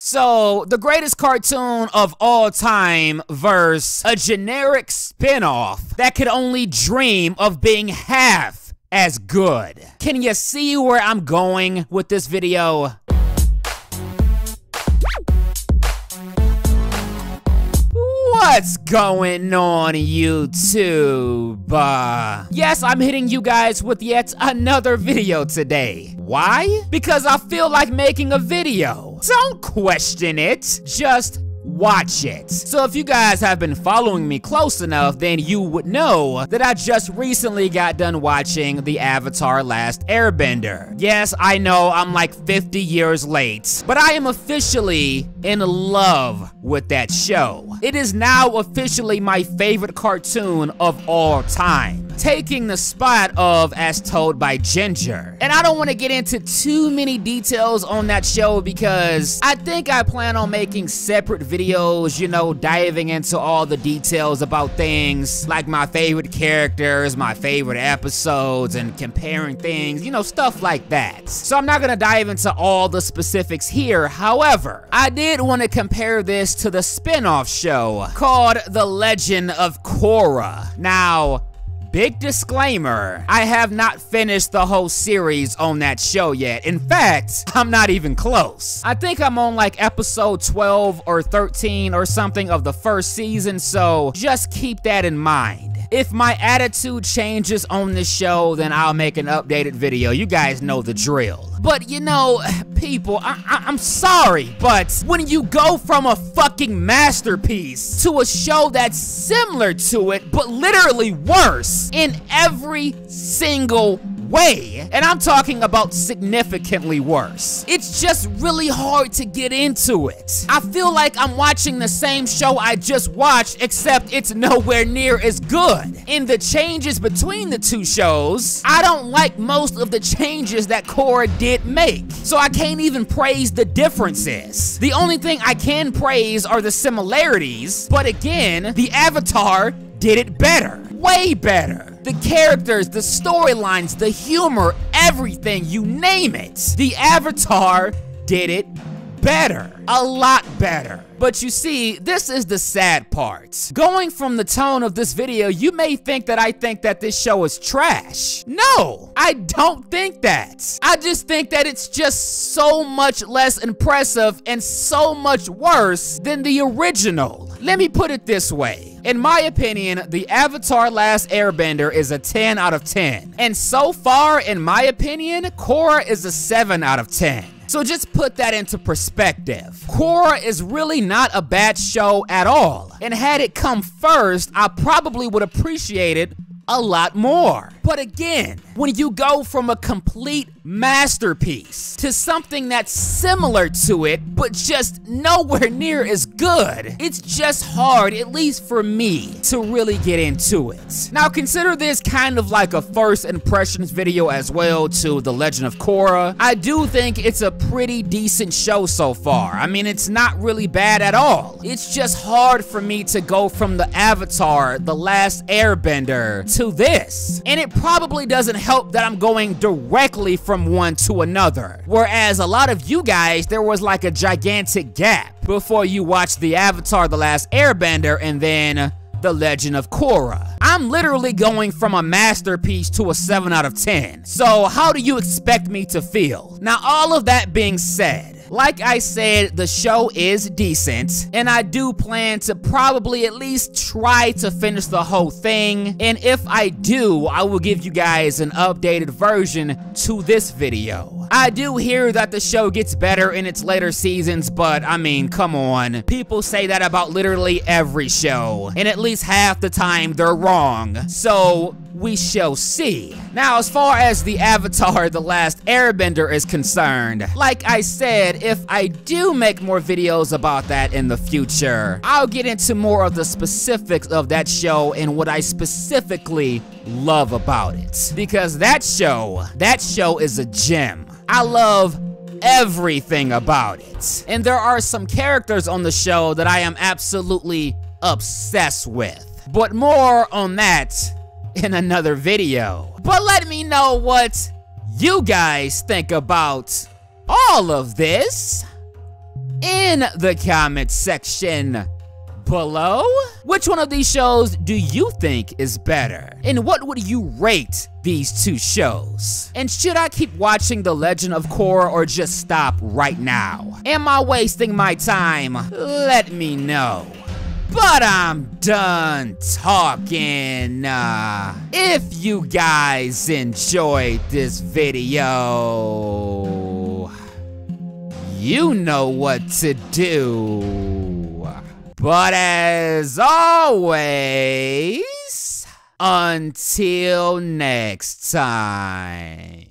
So, the greatest cartoon of all time versus a generic spin-off that could only dream of being half as good. Can you see where I'm going with this video? What's going on, YouTube? Yes, I'm hitting you guys with yet another video today. Why? Because I feel like making a video. Don't question it, just watch it. So if you guys have been following me close enough, then you would know that I just recently got done watching the Avatar Last Airbender. Yes, I know I'm like 50 years late, but I am officially in love with that show. It is now officially my favorite cartoon of all time, taking the spot of As Told by Ginger. And I don't want to get into too many details on that show because I think I plan on making separate videos, you know, diving into all the details about things like my favorite characters, my favorite episodes, and comparing things, you know, stuff like that. So I'm not gonna dive into all the specifics here. However, I did want to compare this to the spin-off show called The Legend of Korra. Now, big disclaimer, I have not finished the whole series on that show yet. In fact, I'm not even close. I think I'm on like episode 12 or 13 or something of the first season, so just keep that in mind. If my attitude changes on this show, then I'll make an updated video. You guys know the drill. But you know, people, I'm sorry, but when you go from a fucking masterpiece to a show that's similar to it, but literally worse in every single way, and I'm talking about significantly worse, it's just really hard to get into it. I feel like I'm watching the same show I just watched, except it's nowhere near as good. In the changes between the two shows, I don't like most of the changes that Korra did make, so I can't even praise the differences. The only thing I can praise are the similarities, but again, the Avatar did it better. Way better. The characters, the storylines, the humor, everything, you name it. The Avatar did it better. A lot better. But you see, this is the sad part. Going from the tone of this video, you may think that I think that this show is trash. No, I don't think that. I just think that it's just so much less impressive and so much worse than the original. Let me put it this way. In my opinion, the Avatar Last Airbender is a 10 out of 10. And so far, in my opinion, Korra is a 7 out of 10. So just put that into perspective. Korra is really not a bad show at all. And had it come first, I probably would appreciate it a lot more. But again, when you go from a complete masterpiece to something that's similar to it, but just nowhere near as good, it's just hard, at least for me, to really get into it. Now consider this kind of like a first impressions video as well to The Legend of Korra. I do think it's a pretty decent show so far. I mean, it's not really bad at all. It's just hard for me to go from the Avatar, The Last Airbender, to this. And it probably doesn't help that I'm going directly from one to another. Whereas a lot of you guys, there was like a gigantic gap before you watched the Avatar The Last Airbender and then The Legend of Korra. I'm literally going from a masterpiece to a 7 out of 10. So how do you expect me to feel? Now, all of that being said, like I said, the show is decent, and I do plan to probably at least try to finish the whole thing, and if I do, I will give you guys an updated version to this video. I do hear that the show gets better in its later seasons, but I mean, come on. People say that about literally every show, and at least half the time they're wrong. So, we shall see. Now, as far as the Avatar The Last Airbender is concerned, like I said, if I do make more videos about that in the future, I'll get into more of the specifics of that show and what I specifically love about it. Because that show is a gem. I love everything about it. And there are some characters on the show that I am absolutely obsessed with. But more on that in another video. But let me know what you guys think about all of this in the comment section below. Which one of these shows do you think is better? And what would you rate these two shows? And should I keep watching The Legend of Korra or just stop right now? Am I wasting my time? Let me know. But I'm done talking. If you guys enjoyed this video, you know what to do. But as always, until next time.